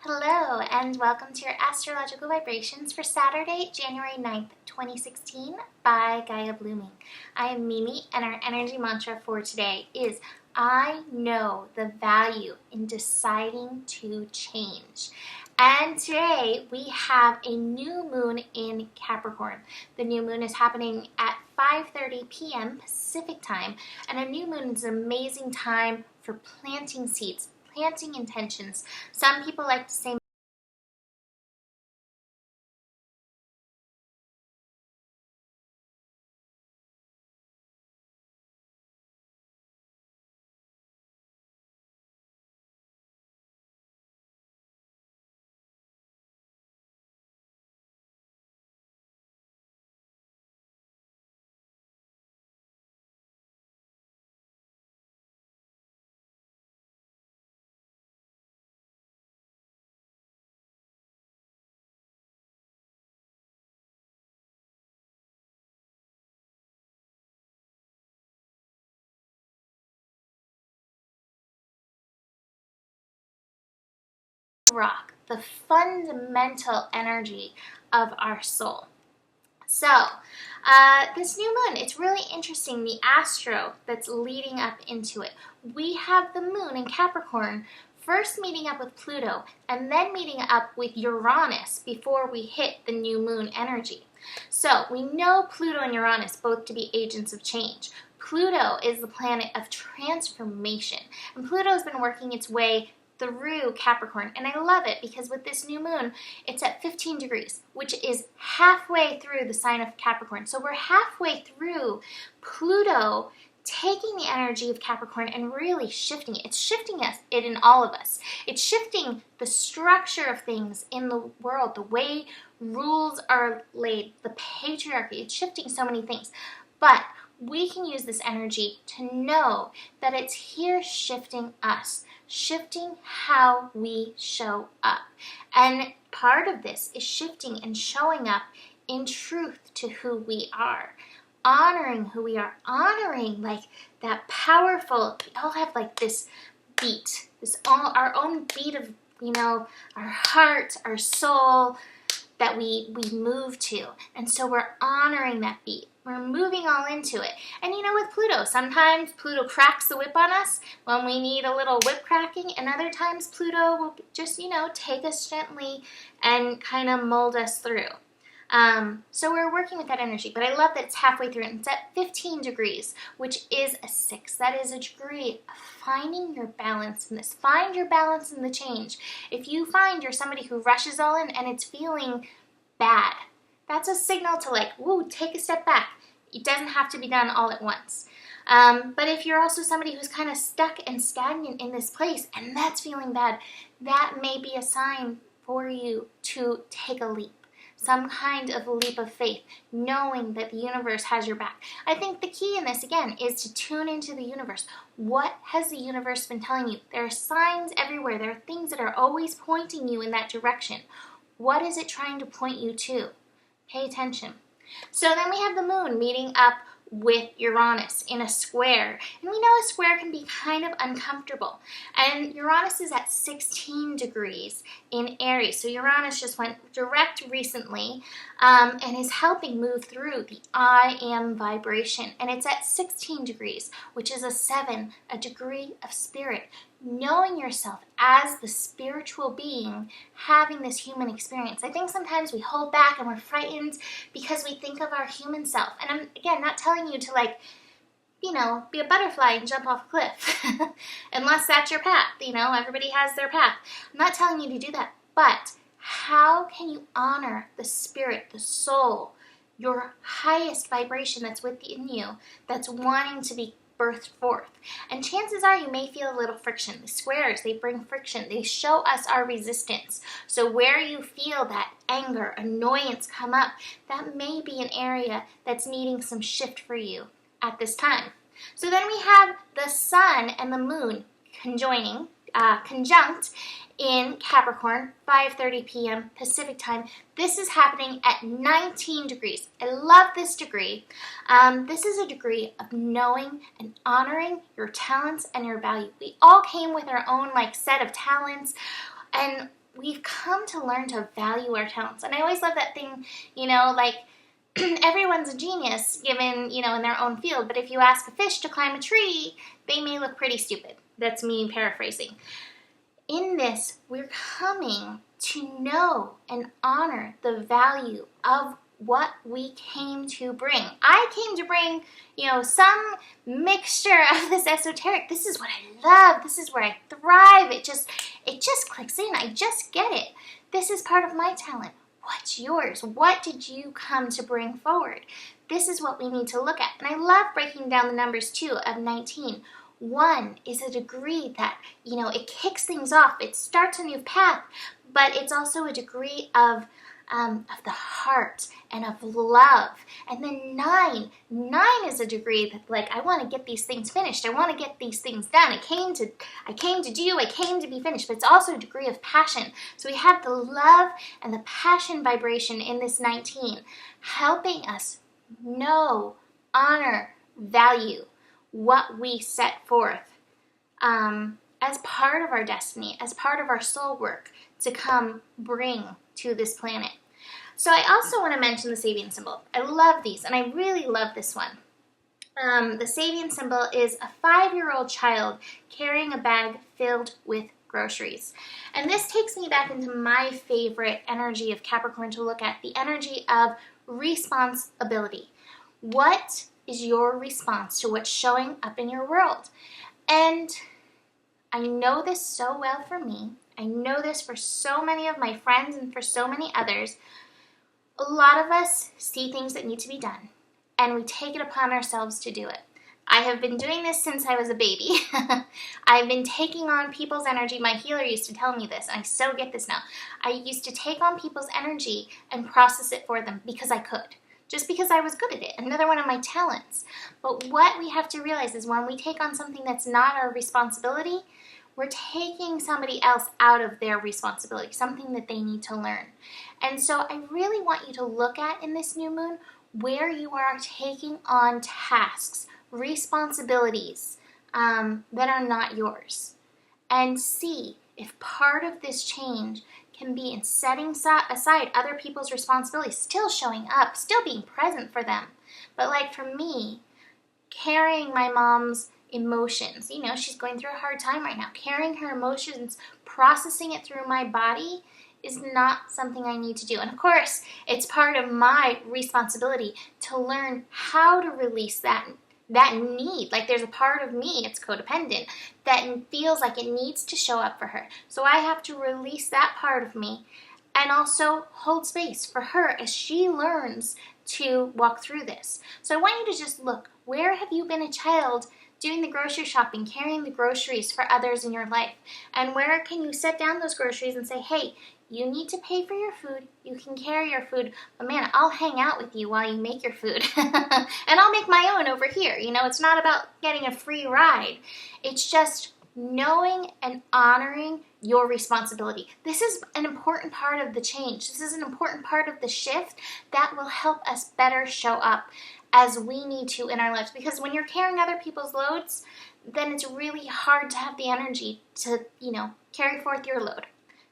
Hello, and welcome to your astrological vibrations for Saturday, January 9th, 2016 by Gaia Blooming. I am Mimi, and our energy mantra for today is I know the value in deciding to change. And today we have a new moon in Capricorn. The new moon is happening at 5:30 p.m. Pacific time, and a new moon is an amazing time for planting seeds, planting intentions. Some people like to say rock, the fundamental energy of our soul. So, this new moon, it's really interesting, the astro that's leading up into it. We have the moon in Capricorn first meeting up with Pluto and then meeting up with Uranus before we hit the new moon energy. So, we know Pluto and Uranus both to be agents of change. Pluto is the planet of transformation, and Pluto has been working its way through Capricorn, and I love it because with this new moon it's at 15 degrees, which is halfway through the sign of Capricorn. So we're halfway through Pluto taking the energy of Capricorn and really shifting it. It's shifting it in all of us. It's shifting the structure of things in the world, the way rules are laid, the patriarchy. It's shifting so many things, but we can use this energy to know that it's here shifting us, shifting how we show up. And part of this is shifting and showing up in truth to who we are, honoring who we are, honoring like that powerful, we all have like this beat, our own beat of, our heart, our soul that we move to. And so we're honoring that beat. We're moving all into it. And with Pluto, sometimes Pluto cracks the whip on us when we need a little whip cracking, and other times Pluto will just, take us gently and kind of mold us through. So we're working with that energy, but I love that it's halfway through and it's at 15 degrees, which is a 6. That is a degree of finding your balance in this. Find your balance in the change. If you find you're somebody who rushes all in and it's feeling bad, that's a signal to take a step back. It doesn't have to be done all at once. But if you're also somebody who's kind of stuck and stagnant in this place and that's feeling bad, that may be a sign for you to take a leap. Some kind of leap of faith, knowing that the universe has your back. I think the key in this, again, is to tune into the universe. What has the universe been telling you? There are signs everywhere. There are things that are always pointing you in that direction. What is it trying to point you to? Pay attention. So then we have the moon meeting up with Uranus in a square. And we know a square can be kind of uncomfortable. And Uranus is at 16 degrees in Aries. So Uranus just went direct recently and is helping move through the I am vibration. And it's at 16 degrees, which is a 7, a degree of spirit. Knowing yourself as the spiritual being having this human experience. I think sometimes we hold back and we're frightened because we think of our human self. And I'm, again, not telling you to be a butterfly and jump off a cliff. Unless that's your path. Everybody has their path. I'm not telling you to do that. But how can you honor the spirit, the soul, your highest vibration that's within you, that's wanting to be birthed forth? And chances are you may feel a little friction. The squares, they bring friction. They show us our resistance. So where you feel that anger, annoyance come up, that may be an area that's needing some shift for you at this time. So then we have the sun and the moon conjunct in Capricorn, 5:30 p.m. Pacific time. This is happening at 19 degrees. I love this degree. This is a degree of knowing and honoring your talents and your value. We all came with our own set of talents, and we've come to learn to value our talents. And I always love that thing, you know, like everyone's a genius given, you know, in their own field. But if you ask a fish to climb a tree, they may look pretty stupid. That's me paraphrasing. In this, we're coming to know and honor the value of what we came to bring. I came to bring, you know, some mixture of this esoteric. This is what I love. This is where I thrive. It just clicks in. I just get it. This is part of my talent. What's yours? What did you come to bring forward? This is what we need to look at. And I love breaking down the numbers too of 19. 1 is a degree that, you know, it kicks things off. It starts a new path, but it's also a degree of the heart and of love. And then 9 is a degree that, like, I want to get these things finished. I want to get these things done. I came to be finished. But it's also a degree of passion. So we have the love and the passion vibration in this 19, helping us know, honor, value what we set forth as part of our destiny, as part of our soul work to come bring to this planet. So I also want to mention the Sabian symbol. I love these, and I really love this one. The Sabian symbol is a 5-year-old child carrying a bag filled with groceries. And this takes me back into my favorite energy of Capricorn to look at, the energy of responsibility. What is your response to what's showing up in your world? And I know this so well for me. I know this for so many of my friends and for so many others. A lot of us see things that need to be done, and we take it upon ourselves to do it. I have been doing this since I was a baby. I've been taking on people's energy. My healer used to tell me this, and I so get this now. I used to take on people's energy and process it for them because I could. Just because I was good at it. Another one of my talents. But what we have to realize is when we take on something that's not our responsibility, we're taking somebody else out of their responsibility, something that they need to learn. And so I really want you to look at in this new moon where you are taking on tasks, responsibilities that are not yours. And see if part of this change can be in setting aside other people's responsibilities, still showing up, still being present for them. But like for me, carrying my mom's emotions, you know, she's going through a hard time right now. Carrying her emotions, processing it through my body is not something I need to do. And of course, it's part of my responsibility to learn how to release that need. Like there's a part of me, it's codependent, that feels like it needs to show up for her. So I have to release that part of me and also hold space for her as she learns to walk through this. So I want you to just look, where have you been a child doing the grocery shopping, carrying the groceries for others in your life? And where can you set down those groceries and say, hey, you need to pay for your food, you can carry your food, but man, I'll hang out with you while you make your food. And I'll make my own over here. You know, it's not about getting a free ride. It's just knowing and honoring your responsibility. This is an important part of the change. This is an important part of the shift that will help us better show up as we need to in our lives. Because when you're carrying other people's loads, then it's really hard to have the energy to, you know, carry forth your load.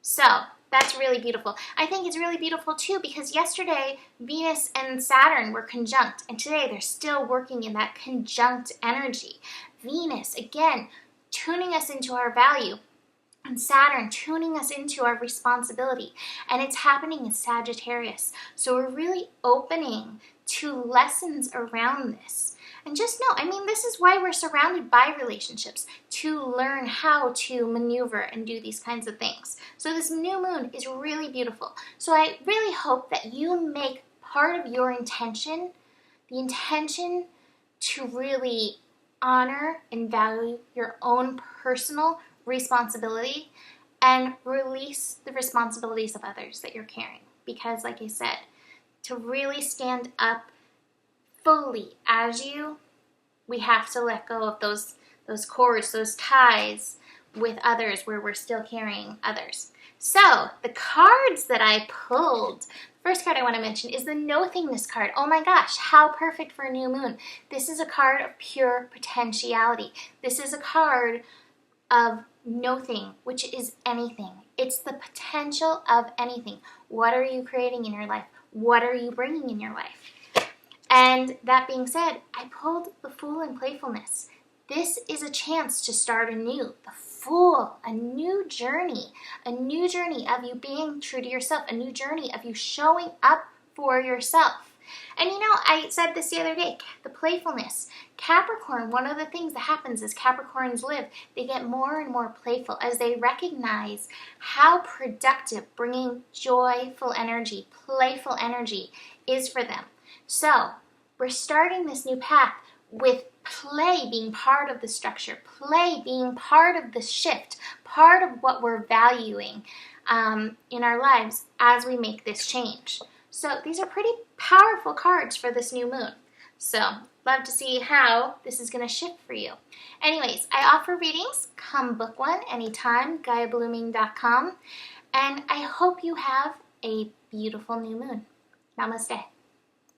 So that's really beautiful. I think it's really beautiful too because yesterday Venus and Saturn were conjunct, and today they're still working in that conjunct energy. Venus, again, tuning us into our value, and Saturn tuning us into our responsibility. And it's happening in Sagittarius. So we're really opening to lessons around this. And just know, I mean, this is why we're surrounded by relationships, to learn how to maneuver and do these kinds of things. So this new moon is really beautiful. So I really hope that you make part of your intention, the intention to really honor and value your own personal responsibility and release the responsibilities of others that you're carrying. Because like I said, to really stand up fully as you, we have to let go of those cords, those ties with others where we're still carrying others. So the cards that I pulled, first card I want to mention is the Nothingness card. Oh my gosh, how perfect for a new moon. This is a card of pure potentiality. This is a card of nothing, which is anything. It's the potential potential of anything. What are you creating in your life? What are you bringing in your life? And that being said, I pulled the Fool and Playfulness. This is a chance to start anew. The Fool, a new journey of you being true to yourself, a new journey of you showing up for yourself. And you know, I said this the other day, the playfulness. Capricorn, one of the things that happens as Capricorns live, they get more and more playful as they recognize how productive bringing joyful energy, playful energy is for them. So, we're starting this new path with play being part of the structure, play being part of the shift, part of what we're valuing in our lives as we make this change. So these are pretty powerful cards for this new moon. So love to see how this is going to shift for you. Anyways, I offer readings. Come book one anytime, GaiaBlooming.com. And I hope you have a beautiful new moon. Namaste.